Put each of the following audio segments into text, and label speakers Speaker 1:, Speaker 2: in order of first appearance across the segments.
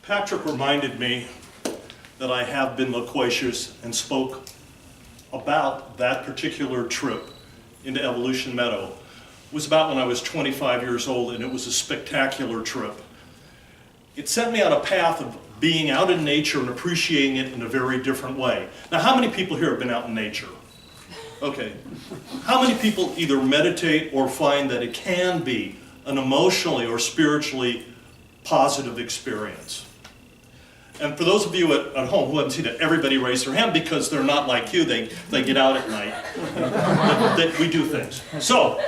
Speaker 1: Patrick reminded me that I have been loquacious and spoke about that particular trip into Evolution Meadow. It was about when I was 25 years old, and it was a spectacular trip. It set me on a path of being out in nature and appreciating it in a very different way. Now, how many people here have been out in nature? Okay. How many people either meditate or find that it can be an emotionally or spiritually positive experience? And for those of you at home who haven't seen it, everybody raise their hand because they're not like you. They get out at night. We do things. So,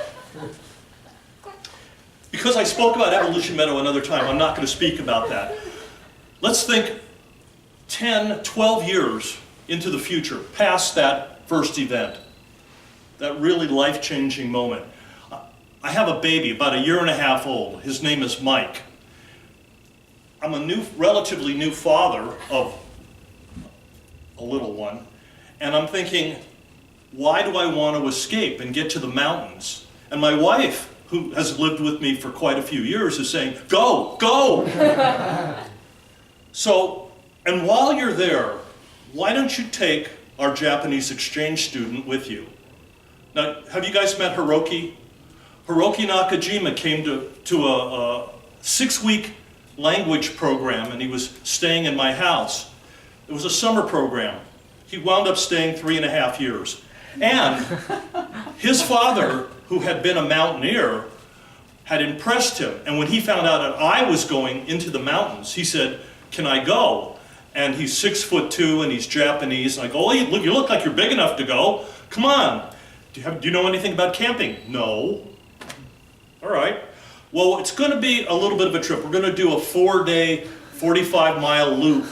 Speaker 1: because I spoke about Evolution Meadow another time, I'm not going to speak about that. Let's think 10, 12 years into the future, past that first event, that really life-changing moment. I have a baby, about 1.5 years old. His name is Mike. I'm a relatively new father of a little one, and I'm thinking, why do I want to escape and get to the mountains? And my wife, who has lived with me for quite a few years, is saying, go, go! So, and while you're there, why don't you take our Japanese exchange student with you? Now, have you guys met Hiroki? Hiroki Nakajima came to a 6-week language program, and he was staying in my house. It was a summer program. He wound up staying 3.5 years. And his father, who had been a mountaineer, had impressed him. And when he found out that I was going into the mountains, he said, "Can I go?" And he's 6'2", and he's Japanese. And I go, "Oh, you look like you're big enough to go. Come on. Do you know anything about camping?" "No." "All right. Well, it's going to be a little bit of a trip. We're going to do a 4-day, 45-mile loop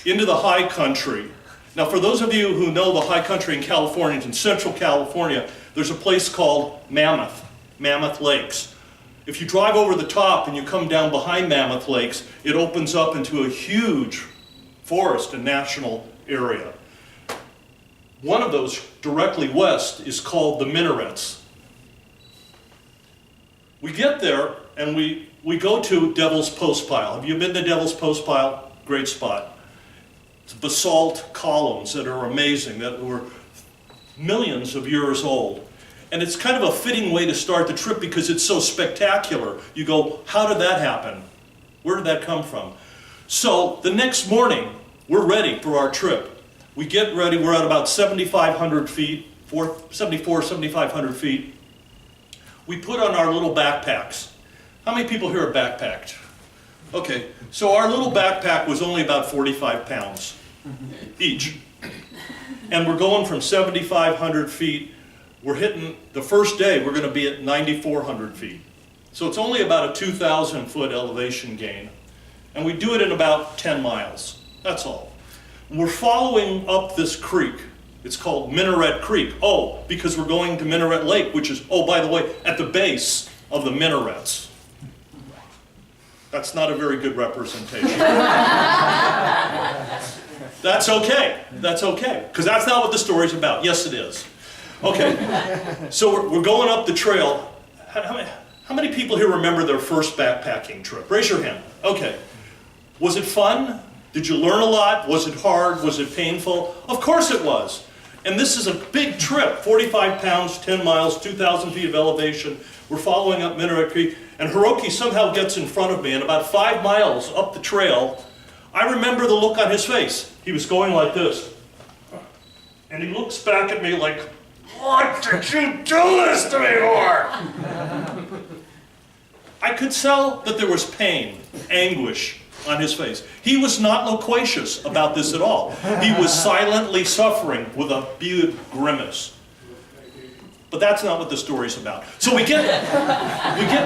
Speaker 1: into the high country." Now, for those of you who know the high country in California, in Central California, there's a place called Mammoth Lakes. If you drive over the top and you come down behind Mammoth Lakes, it opens up into a huge forest and national area. One of those directly west is called the Minarets. We get there and we go to Devil's Postpile. Have you been to Devil's Postpile? Great spot. It's basalt columns that are amazing, that were millions of years old. And it's kind of a fitting way to start the trip because it's so spectacular. You go, how did that happen? Where did that come from? So the next morning, we're ready for our trip. We get ready, we're at about 7,500 feet, 7,500 feet. We put on our little backpacks. How many people here are backpacked? Okay, so our little backpack was only about 45 pounds each. And we're going from 7,500 feet. We're hitting, the first day, we're going to be at 9,400 feet. So it's only about a 2,000-foot elevation gain. And we do it in about 10 miles. That's all. We're following up this creek. It's called Minaret Creek. Oh, because we're going to Minaret Lake, which is, oh, by the way, at the base of the minarets. That's not a very good representation. That's okay. That's okay. Because that's not what the story's about. Yes, it is. Okay. So we're going up the trail. How many people here remember their first backpacking trip? Raise your hand. Okay. Was it fun? Did you learn a lot? Was it hard? Was it painful? Of course it was. And this is a big trip. 45 pounds, 10 miles, 2,000 feet of elevation. We're following up Minaret Creek. And Hiroki somehow gets in front of me, and about 5 miles up the trail, I remember the look on his face. He was going like this. And he looks back at me like, "What did you do this to me for?" I could tell that there was pain, anguish on his face. He was not loquacious about this at all. He was silently suffering with a big grimace. But that's not what the story's about. So we get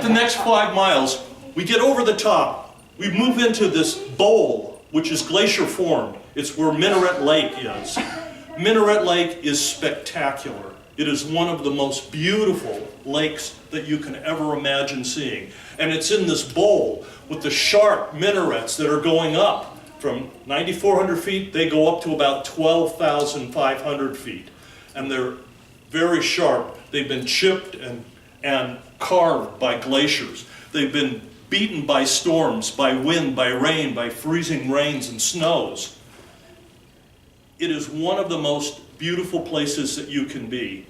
Speaker 1: the next 5 miles, we get over the top, we move into this bowl, which is glacier formed. It's where Minaret Lake is. Minaret Lake is spectacular. It is one of the most beautiful lakes that you can ever imagine seeing. And it's in this bowl with the sharp minarets that are going up. From 9,400 feet, they go up to about 12,500 feet. And they're very sharp. They've been chipped and carved by glaciers. They've been beaten by storms, by wind, by rain, by freezing rains and snows. It is one of the most beautiful places that you can be.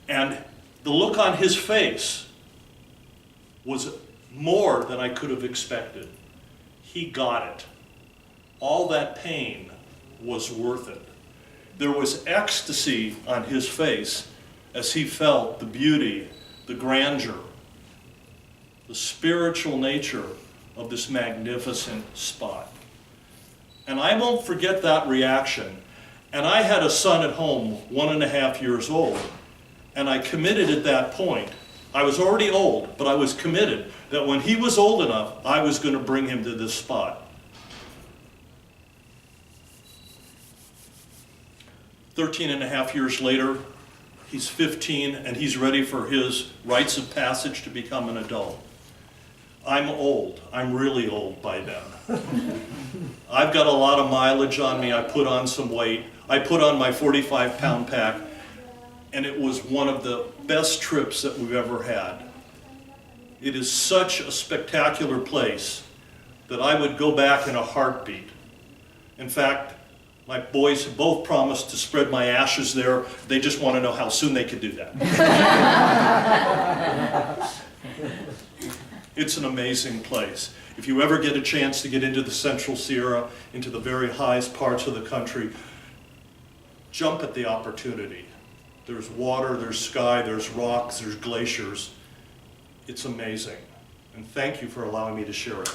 Speaker 1: And the look on his face was more than I could have expected. He got it. All that pain was worth it. There was ecstasy on his face as he felt the beauty, the grandeur, the spiritual nature of this magnificent spot. And I won't forget that reaction. And I had a son at home, 1.5 years old, and I committed at that point. I was already old, but I was committed that when he was old enough, I was going to bring him to this spot. 13.5 years later, he's 15 and he's ready for his rites of passage to become an adult. I'm old. I'm really old by then. I've got a lot of mileage on me. I put on some weight. I put on my 45-pound pack, and it was one of the best trips that we've ever had. It is such a spectacular place that I would go back in a heartbeat. In fact, my boys have both promised to spread my ashes there. They just want to know how soon they could do that. It's an amazing place. If you ever get a chance to get into the Central Sierra, into the very highest parts of the country, jump at the opportunity. There's water, there's sky, there's rocks, there's glaciers. It's amazing. And thank you for allowing me to share it.